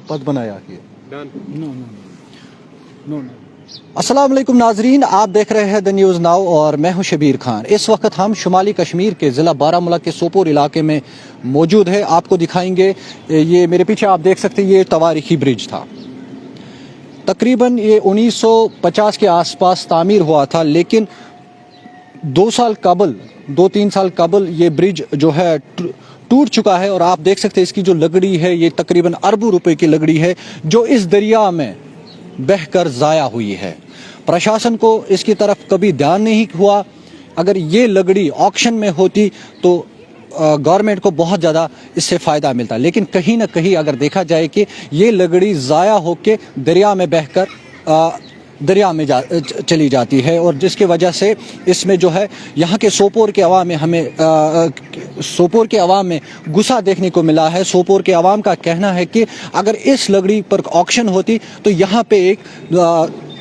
पद बनाया कि नो। अस्सलाम वालेकुम नाजरीन, आप देख रहे हैं द न्यूज़ नाउ और मैं हूं शबीर खान। इस वक्त हम शुमाली कश्मीर के ज़िला बारामूला के सोपोर इलाके में मौजूद है। आपको दिखाएंगे, ये मेरे पीछे आप देख सकते हैं, ये तवारीखी ब्रिज था। तकरीबन ये 1950 के आसपास तामीर हुआ था, लेकिन 2-3 साल कबल ये ब्रिज जो है टूट चुका है। और आप देख सकते हैं इसकी जो लकड़ी है, ये तकरीबन अरबों रुपए की लकड़ी है जो इस दरिया में बहकर ज़ाया हुई है। प्रशासन को इसकी तरफ कभी ध्यान नहीं हुआ। अगर ये लकड़ी ऑक्शन में होती तो गवर्नमेंट को बहुत ज़्यादा इससे फ़ायदा मिलता, लेकिन कहीं ना कहीं अगर देखा जाए कि ये लकड़ी ज़ाया होकर दरिया में बहकर दरिया में चली जाती है, और जिसकी वजह से इसमें जो है यहाँ के सोपोर के अवाम में हमें सोपोर के अवाम में गुस्सा देखने को मिला है। सोपोर के अवाम का कहना है कि अगर इस लकड़ी पर ऑक्शन होती तो यहाँ पे एक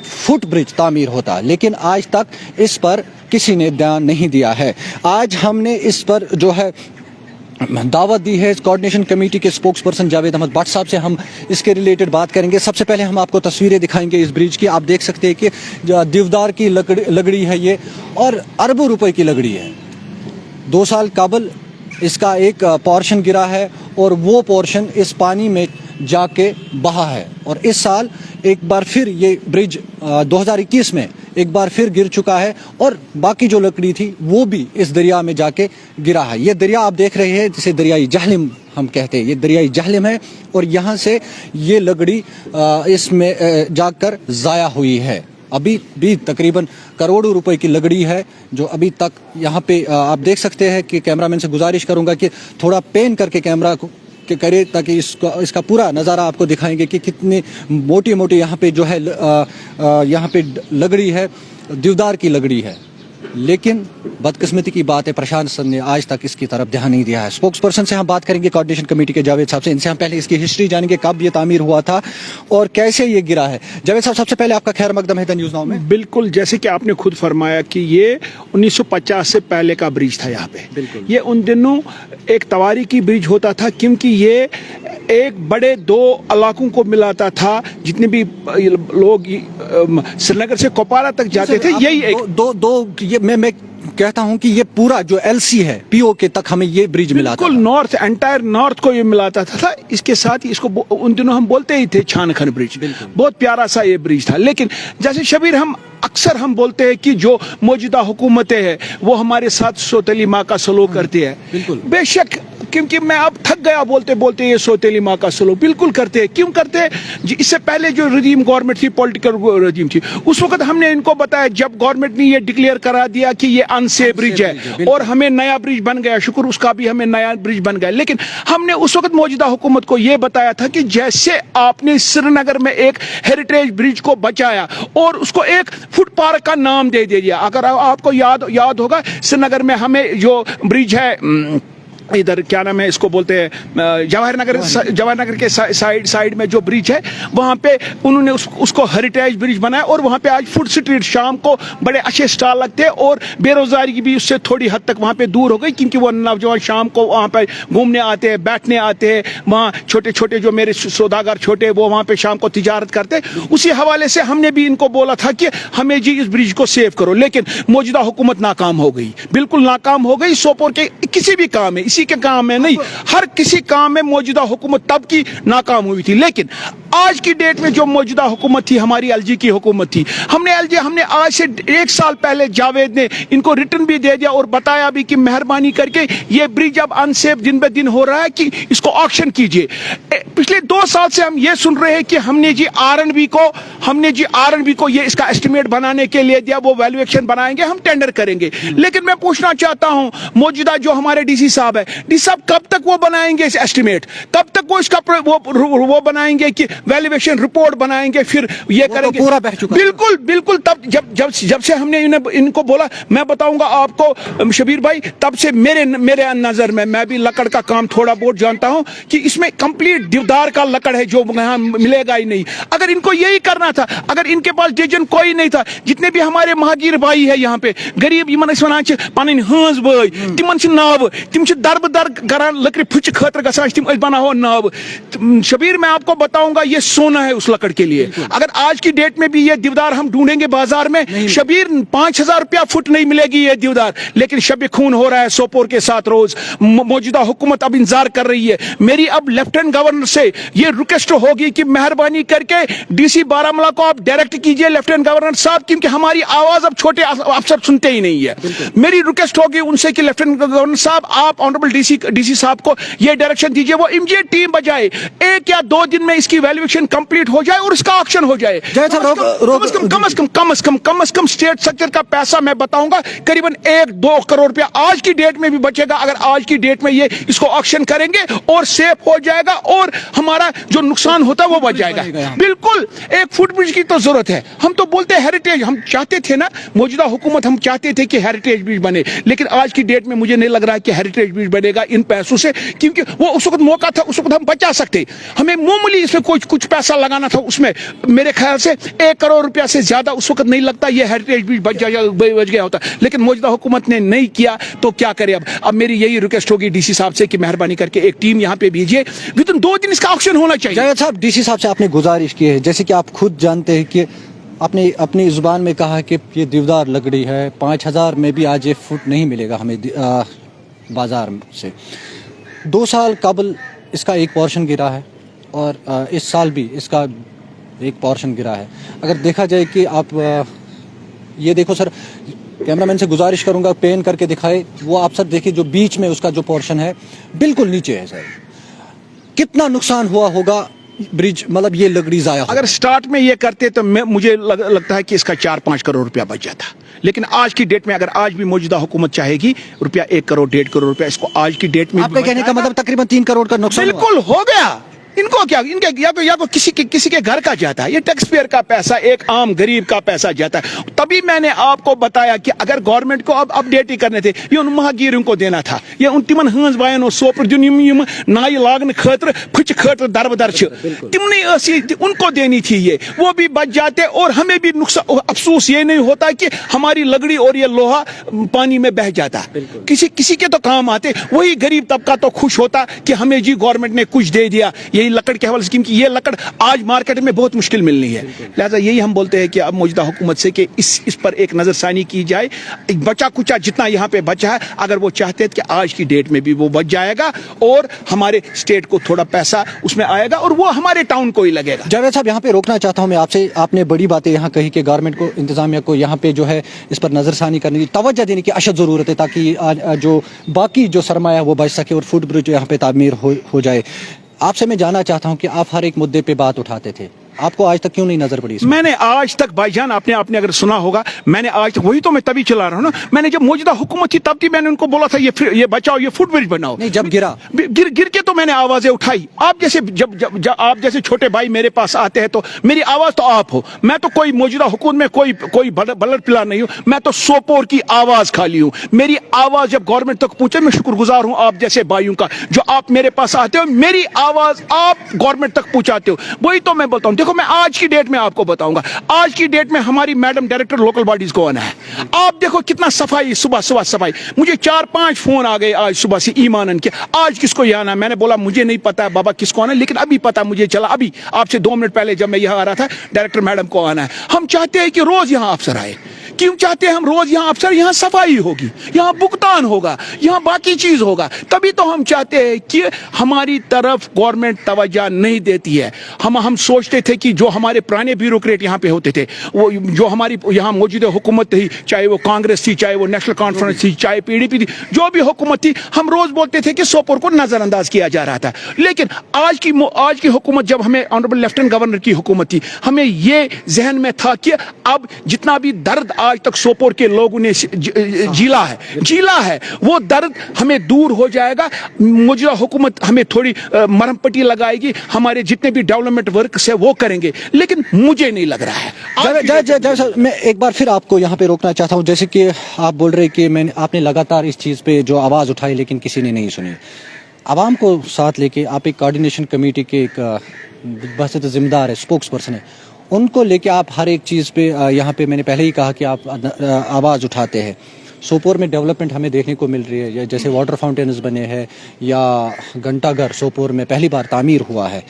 फुट ब्रिज तामीर होता, लेकिन आज तक इस पर किसी ने ध्यान नहीं दिया है। आज हमने इस पर जो है दावत दी है कोऑर्डिनेशन कमेटी के स्पोक्स पर्सन जावेद अहमद भट्ट साहब से। हम इसके रिलेटेड बात करेंगे। सबसे पहले हम आपको तस्वीरें दिखाएंगे इस ब्रिज की। आप देख सकते हैं कि देवदार की लकड़ी है ये, और अरबों रुपए की लकड़ी है। 2 साल कबल इसका एक पोर्शन गिरा है और वो पोर्शन इस पानी में जाके बहा है, और इस साल एक बार फिर ये ब्रिज 2021 में एक बार फिर गिर चुका है, और बाकी जो लकड़ी थी वो भी इस दरिया में जाके गिरा है। ये दरिया आप देख रहे हैं जिसे दरियाई जहलिम हम कहते हैं, ये दरियाई जहलिम है, और यहाँ से ये लकड़ी इसमें जाकर ज़ाया हुई है। अभी भी तकरीबन करोड़ों रुपए की लकड़ी है जो अभी तक यहाँ पे आप देख सकते हैं। कि कैमरामैन से गुजारिश करूँगा कि थोड़ा पेन करके कैमरा को करे, ताकि इसका पूरा नज़ारा आपको दिखाएंगे कि कितनी मोटी मोटी यहाँ पे जो है यहाँ पे लकड़ी है, देवदार की लकड़ी है। लेकिन बदकिस्मती की बात है, प्रशासन ने आज तक इसकी तरफ ध्यान नहीं दिया है। स्पोक्स पर्सन से हम बात करेंगे कोऑर्डिनेशन कमेटी के जावेद साहब से। इनसे हम पहले इसकी हिस्ट्री जानेंगे, कब ये तामीर हुआ था और कैसे ये गिरा है। जावेद साहब, सबसे पहले आपका खैर मकदम है द न्यूज़ नाउ में। बिल्कुल, जैसे कि आपने खुद फरमाया कि ये 1950 से पहले का ब्रिज था यहाँ पे। बिल्कुल, ये उन दिनों एक तवारीखी ब्रिज होता था, क्योंकि ये एक बड़े 2 इलाकों को मिलाता था। जितने भी लोग श्रीनगर से कुपवारा तक जाते थे, यही एक ये मैं कहता हूं कि ये पूरा जो एलसी है पीओके तक हमें ये ब्रिज मिला था। नॉर्थ, एंटायर नॉर्थ को ये मिलाता था। इसके साथ ही इसको उन दिनों हम बोलते ही थे छानखन ब्रिज। बहुत प्यारा सा ये ब्रिज था। लेकिन जैसे शबीर, अक्सर हम बोलते हैं कि जो मौजूदा हुकूमतें हैं वो हमारे साथ सौतेली माँ का सलूक करती है। बिल्कुल, बेशक, क्योंकि मैं अब थक गया बोलते बोलते ये सौतेली माँ का सलूक बिल्कुल करते हैं। क्यों करते हैं? इससे पहले जो रजीम गवर्नमेंट थी, पॉलिटिकल रजीम थी, उस वक्त हमने इनको बताया, जब गवर्नमेंट ने ये डिक्लेयर करा दिया कि ये अनसेफ ब्रिज है और हमें नया ब्रिज बन गया, शुक्र उसका भी, हमें नया ब्रिज बन गया। लेकिन हमने उस वक्त मौजूदा हुकूमत को ये बताया था कि जैसे आपने श्रीनगर में एक हेरिटेज ब्रिज को बचाया और उसको एक फुट पार्क का नाम दे दिया। अगर आपको याद होगा, श्रीनगर में हमें जो ब्रिज है इधर, क्या नाम है इसको बोलते हैं, जवाहर नगर के साइड में जो ब्रिज है, वहां पे उन्होंने उसको हेरिटेज ब्रिज बनाया, और वहां पे आज फूड स्ट्रीट, शाम को बड़े अच्छे स्टॉल लगते हैं, और बेरोजगारी भी उससे थोड़ी हद तक वहां पे दूर हो गई, क्योंकि वो नौजवान शाम को वहां पे घूमने आते हैं, बैठने आते हैं। वहाँ छोटे छोटे जो मेरे सौदागर छोटे, वो वहां पे शाम को तिजारत करते हैं। उसी हवाले से हमने भी इनको बोला था कि हमें जी इस ब्रिज को सेव करो, लेकिन मौजूदा हुकूमत नाकाम हो गई, बिल्कुल नाकाम हो गई। सोपोर के किसी भी काम में, इसी के काम में नहीं, हर किसी काम में मौजूदा हुकूमत तब की नाकाम हुई थी। लेकिन आज की डेट में जो मौजूदा हुकूमत थी, हमारी एलजी की हुकूमत थी, हमने आज से 1 साल पहले जावेद ने इनको रिटर्न भी दे दिया और बताया भी कि मेहरबानी करके ये ब्रिज अब अनसेफ दिन ब दिन हो रहा है, कि इसको ऑक्शन कीजिए। पिछले 2 साल से हम ये सुन रहे हैं कि हमने जी आरएनबी को ये इसका एस्टिमेट बनाने के लिए दिया, वो वैल्यूएशन बनाएंगे, हम टेंडर करेंगे। लेकिन मैं पूछना चाहता हूं, मौजूदा जो हमारे डीसी साहब है, डीसी साहब कब तक वो बनाएंगे इस एस्टिमेट? कब तक वो इसका वो बनाएंगे कि वैल्यूएशन रिपोर्ट बनाएंगे, फिर ये करेंगे? तो पूरा बह चुका। बिल्कुल तब जब से हमने इनको बोला, मैं बताऊंगा आपको शबीर भाई, तब से मेरे नजर में, मैं भी लकड़ का काम थोड़ा बहुत जानता हूं, कि इसमें कंप्लीट देवदार का लकड़ है जो यहाँ मिलेगा ही नहीं। अगर इनको यही करना था, अगर इनके पास डिसीजन कोई नहीं था, जितने भी हमारे महागीर भाई है यहाँ पे, गरीब पन हंस भाई, तिमन नाव, तिम दर करान लकड़ी फुच खतर गसान तिम बनाओ नाव। शबीर मैं आपको बताऊंगा ये सोना है उस लकड़ के लिए। अगर आज की डेट में भी ये देवदार हम ढूंढेंगे बाजार में, शबीर 5,000 रुपया फुट नहीं मिलेगी ये देवदार। लेकिन शब खून हो रहा है सोपोर के साथ रोज। मौजूदा हुकूमत अब इंतजार कर रही है। मेरी अब लेफ्टिनेंट गवर्नर से ये रिक्वेस्ट होगी कि मेहरबानी करके डीसी बारामूला को आप डायरेक्ट कीजिए लेफ्टिनेंट गवर्नर साहब, क्योंकि हमारी आवाज अब छोटे अफसर सुनते ही नहीं है। मेरी रिक्वेस्ट होगी उनसे कि लेफ्टिनेंट गवर्नर साहब आप ऑनरेबल डीसी साहब को ये डायरेक्शन दीजिए, वो इमीडिएट टीम बजाए, 1 या 2 दिन में इसकी वैल्यूएशन कंप्लीट हो जाए और इसका ऑक्शन हो जाए। कम से कम स्टेट सेक्टर का पैसा मैं बताऊंगा करीबन 1-2 करोड़ रुपया आज की डेट में भी बचेगा। अगर आज की डेट में ये इसको ऑक्शन करेंगे और सेफ हो जाएगा और हमारा जो नुकसान होता है वो बच जाएगा। बिल्कुल एक फुट ब्रिज की तो जरूरत है। हम तो बोलते हैं हेरिटेज, हम चाहते थे ना मौजूदा हुकूमत, हम चाहते थे कि हेरिटेज ब्रिज बने, लेकिन आज की डेट में मुझे नहीं लग रहा है कि हेरिटेज ब्रिज बनेगा इन पैसों से, क्योंकि वो उस वक्त मौका था, उस वक्त हम बचा सकते। हमें मामूली इसमें कुछ पैसा लगाना था, उसमें मेरे ख्याल से 1 करोड़ रुपया से ज्यादा उस वक्त नहीं लगता ये हेरिटेज ब्रिज बच गया होता, लेकिन मौजूदा हुकूमत ने नहीं किया तो क्या करे। अब मेरी यही रिक्वेस्ट होगी डीसी साहब से कि मेहरबानी करके एक टीम यहाँ पे भेजिए, विद इन 2 दिन इसका ऑक्शन होना चाहिए। जावेद साहब, डीसी साहब से आपने गुजारिश की है, जैसे कि आप खुद जानते हैं कि आपने अपनी जुबान में कहा कि ये देवदार लकड़ी है, 5,000 में भी आज ये फुट नहीं मिलेगा हमें बाजार से। 2 साल कबल इसका एक पोर्शन गिरा है और इस साल भी इसका एक पोर्शन गिरा है। अगर देखा जाए कि आप ये देखो सर, कैमरामैन से गुजारिश करूंगा पेन करके दिखाए, वो आप सर देखिए जो बीच में उसका जो पोर्शन है बिल्कुल नीचे है सर। कितना नुकसान हुआ होगा ब्रिज, मतलब ये लकड़ी जाया। अगर स्टार्ट में ये करते तो मुझे लगता है कि इसका 4-5 करोड़ रुपया बच जाता, लेकिन आज की डेट में अगर आज भी मौजूदा हुकूमत चाहेगी रुपया 1 करोड़ 1.5 करोड़ रुपया इसको आज की डेट में, आपके कहने का मतलब तकरीबन 3 करोड़ का नुकसान बिल्कुल हो गया। इनको क्या, इनके या तो किसी के घर का जाता है, ये टैक्स पेयर का पैसा, एक आम गरीब का पैसा जाता है। तभी मैंने आपको बताया कि अगर गवर्नमेंट को अब अपडेट ही करने थे, ये उन महागीरों को देना था, ये उन तिमन हंस बायन सोपर दिन नाई लागन खतर फुच खतर दरबदर तिमने उनको देनी थी, ये वो भी बच जाते और हमें भी नुकसान। अफसोस ये नहीं होता कि हमारी लकड़ी और ये लोहा पानी में बह जाता, किसी के तो काम आते, वही गरीब तबका तो खुश होता कि हमें जी गवर्नमेंट ने कुछ दे दिया यही लकड़ के हवाले से, क्योंकि ये लकड़ आज मार्केट में बहुत मुश्किल मिलनी है। लिहाजा यही हम बोलते हैं कि अब मौजूदा हुकूमत से कि इस पर एक नजरसानी की जाए। बचा कुचा जितना यहाँ पे बचा है, अगर वो चाहते हैं कि आज की डेट में भी वो बच जाएगा और हमारे स्टेट को थोड़ा पैसा उसमें आएगा और वो हमारे टाउन को ही लगेगा। जावेद साहब, यहाँ पे रोकना चाहता हूँ मैं आपसे, आपने बड़ी बातें यहाँ कही कि गवर्नमेंट को, इंतजामिया को यहाँ पे जो है इस पर नजरसानी करने की, तवज्जो देने की अशद जरूरत है, ताकि जो बाकी जो सरमाया वो बच सके और फुट ब्रिज यहाँ पे तामीर हो जाए। आपसे मैं जानना चाहता हूं कि आप हर एक मुद्दे पे बात उठाते थे, आपको आज तक क्यों नहीं नजर पड़ी? मैंने आज तक भाईजान, आपने अगर सुना होगा, मैंने आज तक, वही तो मैं तभी चला रहा हूँ ना, मैंने जब मौजूदा हुकूमत थी तब भी मैंने उनको बोला था ये बचाओ, ये फुट ब्रिज बनाओ। नहीं, जब गिर के तो मैंने आवाजें उठाई। आप जैसे जब आप जैसे छोटे भाई मेरे पास आते हैं तो मेरी आवाज तो आप हो, मैं तो कोई मौजूदा हुकूमत में कोई बलर पिला नहीं हूँ, मैं तो सोपोर की आवाज खाली हूँ। मेरी आवाज जब गवर्नमेंट तक पहुंचे, मैं शुक्रगुजार हूँ आप जैसे भाइयों का, जो आप मेरे पास आते हो, मेरी आवाज आप गवर्नमेंट तक पहुंचाते हो। वही तो मैं बोलता हूँ। देखो, मैं आज की डेट में आपको बताऊंगा, आज की डेट में हमारी मैडम डायरेक्टर लोकल बॉडीज को आना है। आप देखो कितना सफाई, सुबह सफाई। मुझे 4-5 फोन आ गए आज सुबह से ईमानन के, आज किसको ये आना है। मैंने बोला मुझे नहीं पता है बाबा किसको आना है, लेकिन अभी पता मुझे चला, अभी आपसे 2 मिनट पहले जब मैं यहाँ आ रहा था, डायरेक्टर मैडम को आना है। हम चाहते हैं कि रोज यहाँ अफसर आए। क्यों चाहते हैं हम रोज यहाँ अफसर? यहाँ सफाई होगी, यहाँ भुगतान होगा, यहाँ बाकी चीज होगा, तभी तो हम चाहते हैं कि हमारी तरफ गवर्नमेंट तवज्जो नहीं देती है। हम सोचते थे कि जो हमारे पुराने ब्यूरोक्रेट यहाँ पे होते थे, वो जो हमारी यहाँ मौजूदा हुकूमत थी, चाहे वो कांग्रेस थी, चाहे वो नेशनल कॉन्फ्रेंस थी, चाहे PDP थी, जो भी हुकूमत थी, हम रोज बोलते थे कि सोपोर को नजरअंदाज किया जा रहा था। लेकिन आज की हुकूमत, जब हमें ऑनरेबल लेफ्टिनेंट गवर्नर की हुकूमत थी, हमें ये जहन में था कि अब जितना भी दर्द आज तक सोपोर के लोगों ने झीला है, वो दर्द हमें दूर हो जाएगा। मौजूदा हुकूमत हमें थोड़ी मरहम पट्टी लगाएगी, हमारे जितने भी डेवलपमेंट वर्क है वो करेंगे, लेकिन मुझे नहीं लग रहा है। मैं एक बार फिर आपको यहाँ पे रोकना चाहता हूँ, जैसे कि आप बोल रहे कि आपने लगातार इस चीज पे जो आवाज उठाई लेकिन किसी ने नहीं सुनी। आवाम को साथ लेके आप एक कोऑर्डिनेशन कमेटी के एक बहसत जिम्मेदार है, स्पोक्स पर्सन है, उनको लेके आप हर एक चीज़ पे यहाँ पे मैंने पहले ही कहा कि आप आवाज़ उठाते हैं, सोपोर में डेवलपमेंट हमें देखने को मिल रही है, या जैसे वाटर फाउंटेन्स बने हैं या घंटाघर सोपोर में पहली बार तामीर हुआ है,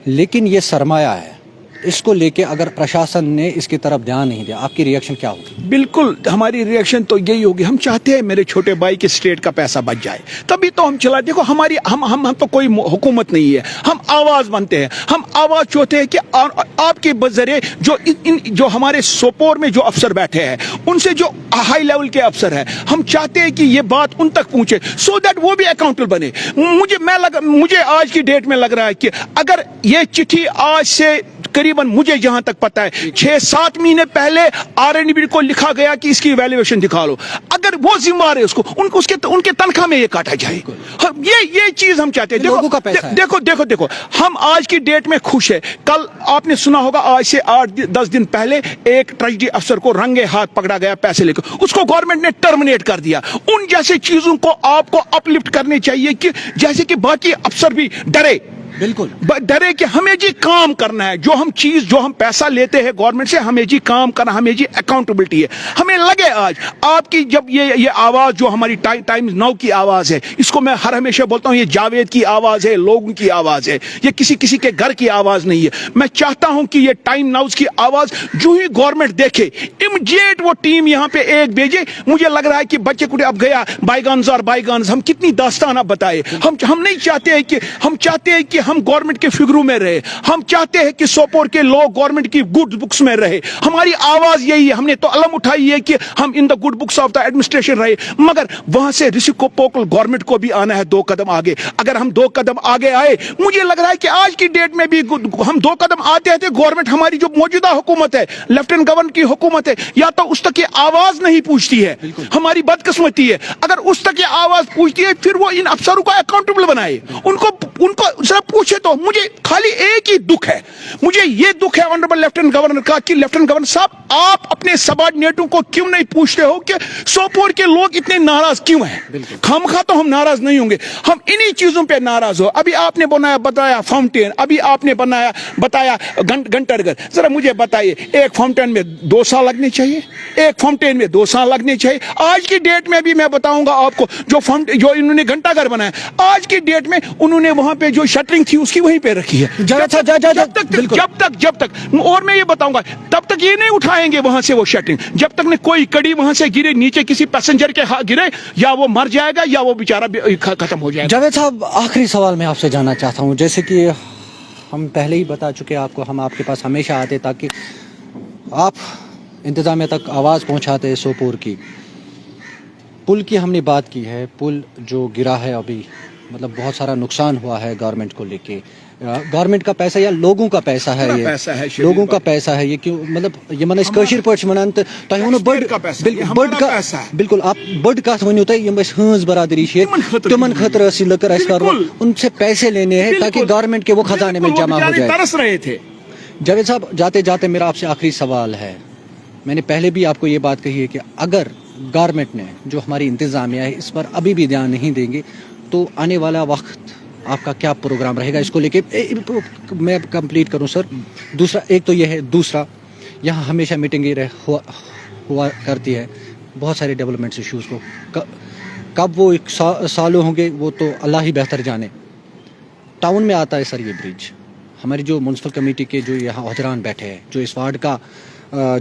लेकिन ये सरमाया है, इसको लेके अगर प्रशासन ने इसकी तरफ ध्यान नहीं दिया, आपकी रिएक्शन क्या होगी? बिल्कुल हमारी रिएक्शन तो यही होगी, हम चाहते हैं मेरे छोटे भाई के स्टेट का पैसा बच जाए, तभी तो हम चला। देखो हमारी हम तो कोई हुकूमत नहीं है, हम आवाज बनते हैं, हम आवाज चाहते हैं कि आपके बजरिए जो हमारे सोपोर में जो अफसर बैठे हैं, उनसे जो हाई लेवल के अफसर हैं, हम चाहते हैं कि ये बात उन तक पहुंचे, सो दैट वो भी अकाउंटेबल बने। मुझे आज की डेट में लग रहा है कि अगर ये चिट्ठी आज से करीबन मुझे जहां तक पता है 6-7 महीने पहले आरएनबी को लिखा गया कि इसकी इवैल्यूएशन दिखा लो, अगर वो जिम्मेदार है उनके तनख्वाह में ये काटा जाए। ये चीज हम चाहते हैं। देखो हम आज की डेट में खुश है। कल आपने सुना होगा आज से 8-10 दिन पहले एक ट्रेजरी अफसर को रंगे हाथ पकड़ा गया पैसे लेकर, उसको गवर्नमेंट ने टर्मिनेट कर दिया। उन जैसे चीजों को आपको अपलिफ्ट करने चाहिए कि जैसे कि बाकी अफसर भी डरे, बिल्कुल डरे कि हमें जी काम करना है, जो हम पैसा लेते हैं गवर्नमेंट से, हमें जी काम करना, हमें जी अकाउंटेबिलिटी है। हमें लगे आज आपकी जब ये आवाज जो हमारी टाइम्स नाउ की आवाज है, इसको मैं हर हमेशा बोलता हूं, ये जावेद की आवाज है, लोगों की आवाज है, ये किसी के घर की आवाज नहीं है। मैं चाहता हूं कि ये टाइम नाउस की आवाज जो ही गवर्नमेंट देखे, इमीडिएट वो टीम यहां पे एक भेजे। मुझे लग रहा है कि बच्चे कुछ अब गया बाईगान्स और बाईगान्स, हम कितनी दास्ताना बताए। हम नहीं चाहते हैं कि हम गवर्नमेंट के फिगरों में रहे, हम चाहते हैं कि सोपोर के लोग गवर्नमेंट की गुड बुक्स में रहे। हमारी आवाज यही है, हमने तो अलम उठाई है कि हम in the good books of the administration रहे, मगर वहां से रेसिप्रोकल गवर्नमेंट को भी आना है 2 कदम आगे। अगर हम 2 कदम आगे आए, मुझे लग रहा है कि आज की डेट में भी हम 2 कदम आते हैं, गवर्नमेंट हमारी जो मौजूदा हुकूमत है, लेफ्टिनेंट गवर्नर की हुकूमत है, या तो उस तक ये आवाज नहीं पूछती है, हमारी बदकिस्मती है। अगर उस तक ये आवाज पूछती है, फिर वो इन अफसरों को अकाउंटेबल बनाए, उनको जरा पूछे। तो मुझे खाली एक ही दुख है, मुझे ये दुख है ऑनरेबल लेफ्टिनेंट गवर्नर का कि लेफ्टिनेंट गवर्नर साहब, आप अपने सबऑर्डिनेटों को क्यों नहीं पूछते हो कि सोपोर के लोग इतने नाराज क्यों हैं? खामखा तो हम नाराज नहीं होंगे, हम इन्हीं चीजों पे नाराज हो। अभी आपने बताया फाउंटेन, अभी आपने बताया घंटाघर। जरा मुझे बताइए, एक फाउंटेन में 2 साल लगने चाहिए, एक फाउंटेन में 2 साल लगने चाहिए। आज की डेट में भी मैं बताऊंगा आपको, जो इन्होंने घंटाघर बनाया, आज की डेट में उन्होंने वहां पे जो शटरिंग थी उसकी वहीं पे रखी है। जब तक और मैं ये बताऊंगा, तब तक ये नहीं उठाएंगे वहां से वो शटरिंग, जब तक ने कोई कड़ी वहां से गिरे नीचे किसी पैसेंजर के हाथ गिरे, या वो मर जाएगा या वो बेचारा खत्म हो जाएगा। जावेद साहब, आखिरी सवाल मैं आपसे जानना चाहता हूं, जैसे कि हम पहले ही बता चुके आपको, हम आपके पास हमेशा आते ताकि आप इंतजामिया तक आवाज पहुंचाते सोपोर की। पुल की हमने बात की है, पुल जो गिरा है अभी, मतलब बहुत सारा नुकसान हुआ है गवर्नमेंट को लेके। गवर्नमेंट का पैसा या लोगों का पैसा है, ये लोगों का पैसा है, ये क्यों, मतलब ये मन कशीर पट वन तो बिल्कुल आप बड़ कत वन हज बरादरी तिमन खतर लकर उनसे पैसे लेने हैं ताकि गवर्नमेंट के वो खजाने में जमा हो जाए। जावेद साहब, जाते जाते मेरा आपसे आखिरी सवाल है, मैंने पहले भी आपको ये बात कही है कि अगर गवर्नमेंट ने जो हमारी इंतजामिया है इस पर अभी भी ध्यान नहीं देंगे तो आने वाला वक्त आपका क्या प्रोग्राम रहेगा इसको लेके? मैं कंप्लीट करूं सर। दूसरा एक तो ये है, दूसरा यहाँ हमेशा मीटिंगें हुआ करती है, बहुत सारे डेवलपमेंट्स इश्यूज़ को कब वो सालों होंगे वो तो अल्लाह ही बेहतर जाने। टाउन में आता है सर ये ब्रिज, हमारी जो म्यूनसिपल कमेटी के जो यहाँ अहदेरान बैठे हैं, जो इस वार्ड का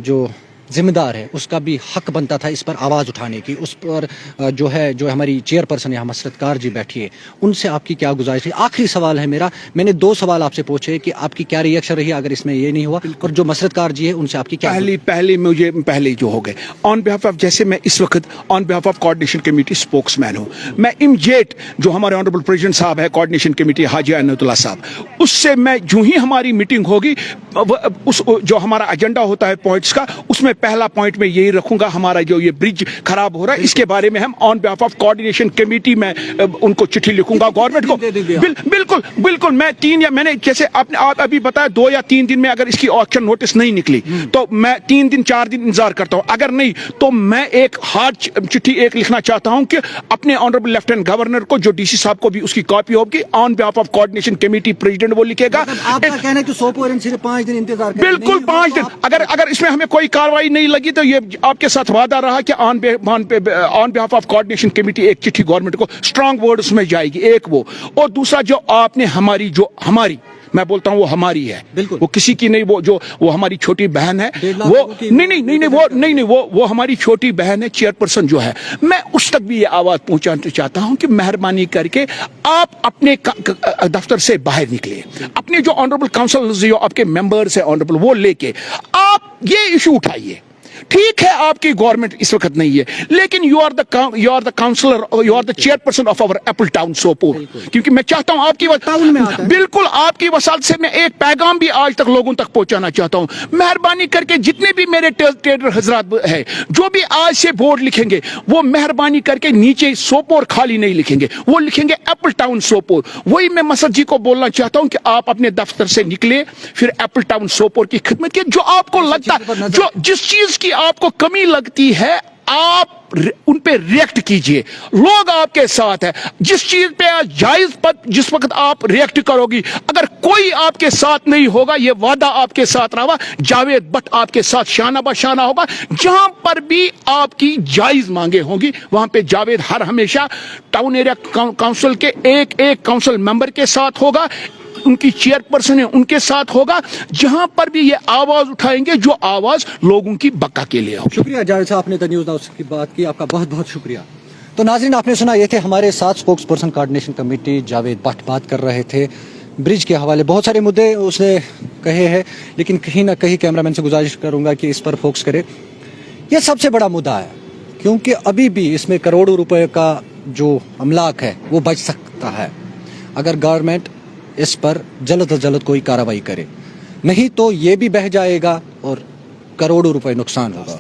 जो जिम्मेदार है, उसका भी हक बनता था इस पर आवाज़ उठाने की। उस पर जो हमारी चेयरपर्सन यहाँ मसरत कार जी बैठी है, उनसे आपकी क्या गुजारिश है? आखिरी सवाल है मेरा, मैंने 2 सवाल आपसे पूछे कि आपकी क्या रिएक्शन रही अगर इसमें ये नहीं हुआ, और जो मसरत कार जी है उनसे आपकी क्या? पहले जो हो गए ऑन बिहाफ ऑफ, जैसे मैं इस वक्त on behalf of coordination committee spokesman हूँ, मैं इमीडिएट जो हमारे ऑनरेबल प्रेसिडेंट साहब है कोऑर्डिनेशन कमेटी हाजी अनतुल्लाह साहब, उससे मैं जो ही हमारी मीटिंग होगी, उस जो हमारा एजेंडा होता है पॉइंट्स का, उसमें पहला पॉइंट में यही रखूंगा, हमारा जो ये ब्रिज खराब हो रहा है इसके बारे में हम on behalf of coordination committee में उनको चिट्ठी लिखूंगा गवर्नमेंट को। बिल्कुल मैंने जैसे आप अभी बताया 2 या 3 दिन में अगर इसकी ऑक्शन नोटिस नहीं निकली तो मैं 3 दिन 4 दिन इंतजार करता हूं, अगर नहीं तो मैं एक हार्ड चिट्ठी लिखना चाहता हूं कि अपने ऑनरेबल लेफ्टिनेंट गवर्नर को, जो डीसी साहब को भी उसकी कॉपी होगी, on behalf of coordination committee president वो लिखेगा। आपका कहना है कि सिर्फ 5 दिन इंतजार करें? बिल्कुल 5 दिन, अगर इसमें हमें कोई कार्रवाई दवाई नहीं लगी तो ये आपके साथ वादा रहा कि on behalf of coordination committee एक चिट्ठी गवर्नमेंट को स्ट्रांग वर्ड्स में जाएगी, एक वो, और दूसरा जो आपने हमारी मैं बोलता हूं वो हमारी है, बिल्कुल। वो किसी की नहीं, वो हमारी छोटी बहन है, 1.5 लाख वो लोगों की- नहीं वो हमारी छोटी बहन है, चेयरपर्सन जो है। मैं उस तक भी ये आवाज पहुंचाना चाहता हूं कि मेहरबानी करके आप अपने दफ्तर से बाहर निकले, अपने जो ऑनरेबल काउंसिल जो आपके मेंबर्स है ऑनरेबल, वो लेके आप ये इशू उठाइए। ठीक है आपकी गवर्नमेंट इस वक्त नहीं है, लेकिन you are the counsellor, you are the chairperson of our apple town Sopore, क्योंकि मैं चाहता हूं आपकी टाउन में आता है। बिल्कुल आपकी वसालत से मैं एक पैगाम भी आज तक लोगों तक पहुंचाना चाहता हूं। मेहरबानी करके जितने भी मेरे ट्रेडर हजरात है, जो भी आज से बोर्ड लिखेंगे, वो मेहरबानी करके नीचे सोपोर खाली नहीं लिखेंगे, वो लिखेंगे एप्पल टाउन सोपोर। वही मैं मसद जी को बोलना चाहता हूं कि आप अपने दफ्तर से निकले, फिर एप्पल टाउन सोपोर की खिदमत की। जो आपको लगता, जो जिस चीज की आपको कमी लगती है, आप उन पे रिएक्ट कीजिए। लोग आपके साथ है, जिस चीज पे जायज जिस वक्त आप रिएक्ट करोगी, अगर कोई आपके साथ नहीं होगा, ये वादा आपके साथ रहा, जावेद भट्ट आपके साथ शाना बशाना होगा। जहां पर भी आपकी जायज मांगे होंगी, वहां पे जावेद हर हमेशा टाउन एरिया काउंसिल के एक काउंसिल मेंबर के साथ होगा, उनकी चेयरपर्सन है उनके साथ होगा। जहां पर भी ये आवाज उठाएंगे, जो आवाज लोगों की बका के लिए हो। शुक्रिया जावेद साहब, आपने द न्यूज़ नाउ की बात की, आपका बहुत बहुत शुक्रिया। तो नाज़रीन, आपने सुना, ये थे हमारे साथ spokes person coordination committee Javed Bhatt बात कर रहे थे ब्रिज के हवाले। बहुत सारे मुद्दे उसने कहे हैं, लेकिन कहीं ना कहीं कैमरामैन से गुजारिश करूंगा कि इस पर फोकस करे। ये सबसे बड़ा मुद्दा है, क्योंकि अभी भी इसमें करोड़ों रुपए का जो अमलाक है वो बच सकता है अगर गवर्नमेंट इस पर जल्द से जल्द कोई कार्रवाई करे, नहीं तो ये भी बह जाएगा और करोड़ों रुपए नुकसान होगा।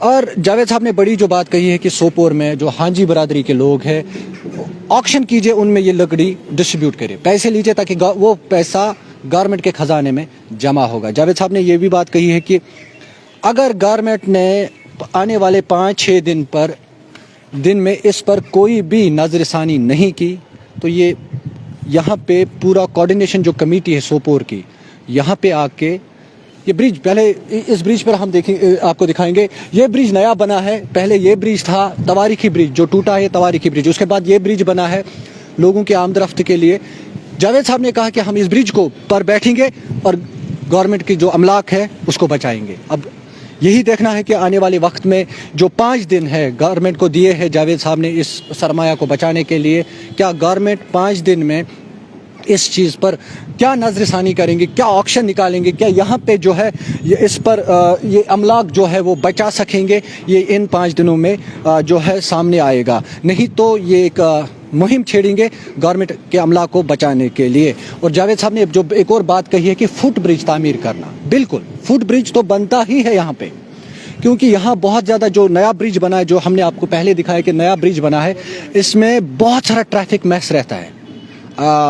और जावेद साहब ने बड़ी जो बात कही है कि सोपोर में जो हांजी बरादरी के लोग हैं, ऑक्शन कीजिए, उनमें ये लकड़ी डिस्ट्रीब्यूट करिए, पैसे लीजिए, ताकि वो पैसा गवर्नमेंट के खजाने में जमा होगा। जावेद साहब ने ये भी बात कही है कि अगर गवर्नमेंट ने आने वाले 5-6 दिन में इस पर कोई भी नजरसानी नहीं की, तो ये यहाँ पे पूरा कोऑर्डिनेशन जो कमेटी है सोपोर की, यहाँ पे आके ये ब्रिज, पहले इस ब्रिज पर हम देखेंगे, आपको दिखाएंगे। ये ब्रिज नया बना है, पहले ये ब्रिज था तवारीखी ब्रिज, जो टूटा है तवारीखी ब्रिज, उसके बाद ये ब्रिज बना है लोगों के आमदरफ्त के लिए। जावेद साहब ने कहा कि हम इस ब्रिज को पर बैठेंगे और गवर्नमेंट की जो अमलाक है उसको बचाएंगे। अब यही देखना है कि आने वाले वक्त में जो 5 दिन है गवर्नमेंट को दिए हैं जावेद साहब ने इस सरमाया को बचाने के लिए, क्या गवर्नमेंट 5 दिन में इस चीज़ पर क्या नजरसानी करेंगे, क्या ऑक्शन निकालेंगे, क्या यहाँ पे जो है ये इस पर ये अमलाक जो है वो बचा सकेंगे, ये इन 5 दिनों में जो है सामने आएगा। नहीं तो ये एक मुहिम छेड़ेंगे गवर्नमेंट के अमला को बचाने के लिए। और जावेद साहब ने जो एक और बात कही है कि फुट ब्रिज तामीर करना, बिल्कुल फुट ब्रिज तो बनता ही है यहाँ पे, क्योंकि यहाँ बहुत ज़्यादा जो नया ब्रिज बना है, जो हमने आपको पहले दिखाया कि नया ब्रिज बना है, इसमें बहुत सारा ट्रैफिक मैस रहता है।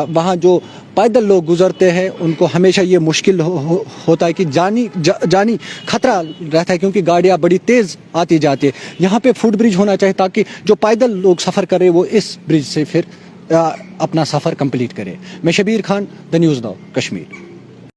वहाँ जो पैदल लोग गुजरते हैं उनको हमेशा ये मुश्किल होता है कि जानी खतरा रहता है, क्योंकि गाड़ियाँ बड़ी तेज़ आती जाती है। यहाँ पे फुट ब्रिज होना चाहिए ताकि जो पैदल लोग सफ़र करें वो इस ब्रिज से फिर अपना सफ़र कंप्लीट करें। मैं Shabir Khan, the news now Kashmir.